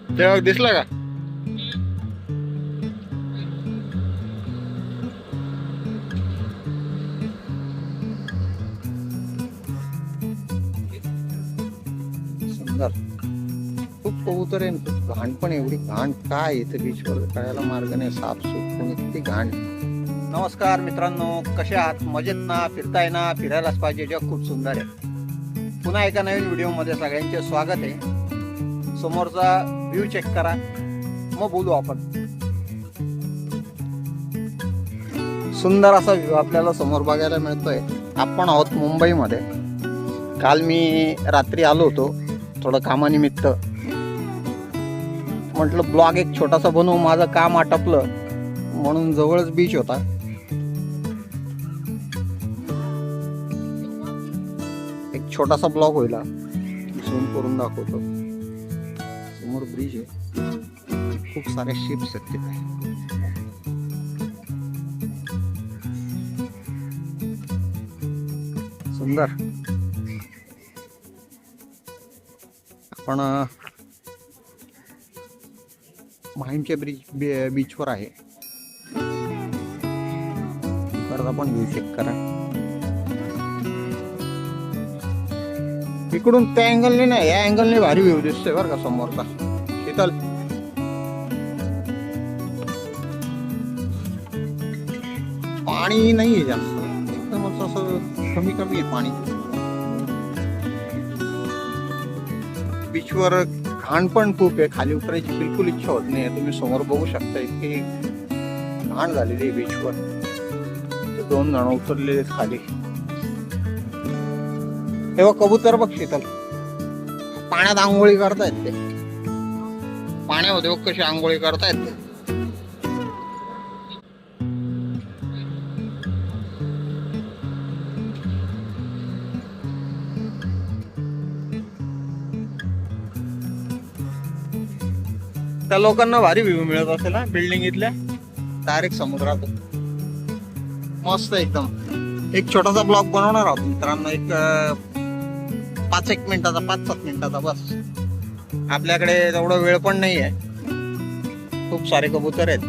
तेव्हा दिसला का? सुंदर. खूप कबूतर आहे. घाण पण एवढी घाण काय इथे बीचवर कळायला मार्ग नाही. साफसूफ पण किती घाण. नमस्कार मित्रांनो, कसे आहात? मजेत ना? फिरताय ना? फिरायलाच पाहिजे, जग खूप सुंदर आहे. पुन्हा एका नवीन व्हिडिओमध्ये सगळ्यांचे स्वागत आहे. समोरचा व्ह्यू चेक करा, मग बोलू आपण. सुंदर असा व्ह्यू आपल्याला समोर बघायला मिळतोय. आपण आहोत मुंबईमध्ये. काल मी रात्री आलो होतो थोडं कामानिमित्त. म्हटलं ब्लॉग एक छोटासा बनवू, माझं काम आटपलं म्हणून जवळच बीच होता. एक छोटासा ब्लॉग होईल, झूम करून दाखवतो. समोर ब्रिज आहे, खूप सारे शिप्स आहेत तिथे. सुंदर. आपण माहीमच्या बीचवर आहे. परत आपण व्ह्यू चेक करा. इकडून त्या अँगलने नाही, या अँगलने भारी व्ह्यू दिसतोय बरं का समोरचा. शीतल, पाणी नाहीये जास्त, एकदम असं कमी कमी आहे पाणी. बीचवर घाण पण खूप आहे. खाली उतरायची बिलकुल इच्छा होत नाही. तुम्ही समोर बघू शकता, इतकी घाण झालेली आहे बीचवर. 2 जण उतरलेले खाली. तेव्हा कबूतर बघ शीतल, पाण्यात आंघोळी करतायत ते. पाण्यामध्ये बघ कशी आंघोळी करतायत ते. त्या लोकांना भारी व्ह्यू मिळत असेल ना बिल्डिंग इथल्या, डायरेक्ट समुद्रात. मस्त एकदम. एक छोटासा ब्लॉग बनवणार आहोत मित्रांनो, एक 5-1 मिनिटाचा, 5-7 मिनिटाचा बस. आपल्याकडे तेवढा वेळ पण नाही आहे. खूप सारे कबूतर आहेत.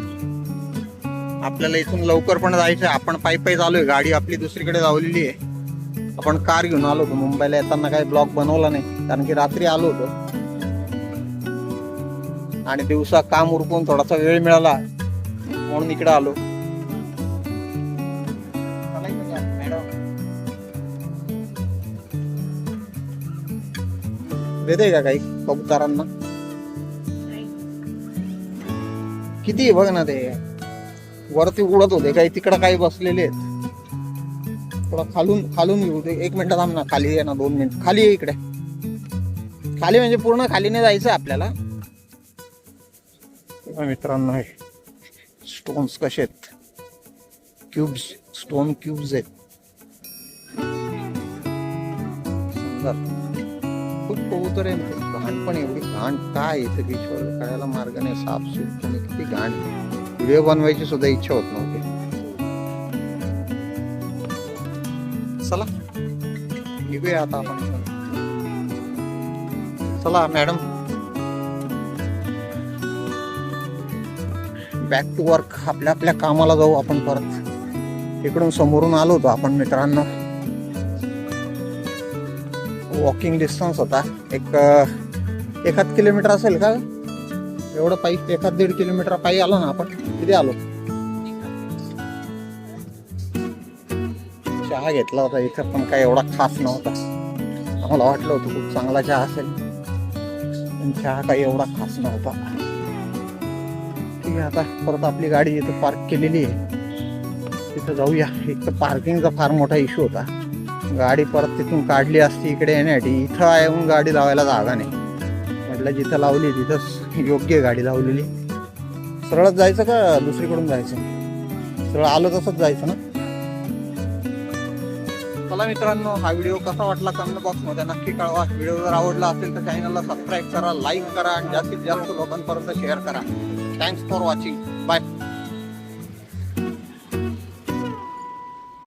आपल्याला इथून लवकर पण जायचं आहे. आपण पायी चालू आहे. गाडी आपली दुसरीकडे लावलेली आहे. आपण कार घेऊन आलो होतो. मुंबईला येताना काही ब्लॉग बनवला नाही, कारण की रात्री आलो होतो आणि दिवसा काम उरकून थोडासा वेळ मिळाला म्हणून इकडे आलो. देते का काही कबुतरांना? किती बघ ना, ते वरती उडत होते काही, तिकडं काही बसलेले आहेत. थोडा खालून येऊ दे. 1 मिनिट थांब ना. खाली आहे ना, 2 मिनिट खाली आहे. इकडे खाली म्हणजे पूर्ण खाली नाही जायचं आपल्याला. मित्रांनो, हे स्टोन्स कसे आहेत, क्यूब्स, स्टोन क्यूब्स आहेत. सुंदर. खूप कबूतर आहे. घाण पण एवढी घाण काय इथे बीचवर कळायला मार्ग नाही. साफसूफ पण किती घाण. व्हिडिओ बनवायची सुद्धा इच्छा होत नव्हती. चला निघूया आता आपण. चला मॅडम, बॅक टू वर्क. आपल्या कामाला जाऊ आपण परत. इकडून समोरून आलो होतो आपण मित्रांनो. वॉकिंग डिस्टन्स होता. एक 1 किलोमीटर असेल का एवढं पायी. 1-1.5 किलोमीटर पायी आलो ना आपण. किती आलो. चहा घेतला होता इथं, पण काय एवढा खास नव्हता. आम्हाला वाटलं होतं खूप चांगला चहा असेल, पण चहा काही एवढा खास नव्हता. आता परत आपली गाडी इथे पार्क केलेली आहे, तिथं जाऊया. एक तर पार्किंगचा फार मोठा इश्यू होता. गाडी परत तिथून काढली असती इकडे येण्यासाठी. इथं येऊन गाडी लावायला जागा नाही. म्हटलं जिथं लावली तिथंच योग्य गाडी लावलेली. सरळच जायचं का दुसरीकडून जायचं? सरळ आलो तसंच जायचं ना. चला मित्रांनो, हा व्हिडिओ कसा वाटला कमेंट बॉक्समध्ये नक्की कळवा. व्हिडिओ जर आवडला असेल तर चॅनलला सबस्क्राईब करा, लाईक करा आणि जास्तीत जास्त लोकांपर्यंत शेअर करा. Thanks for watching. बाय.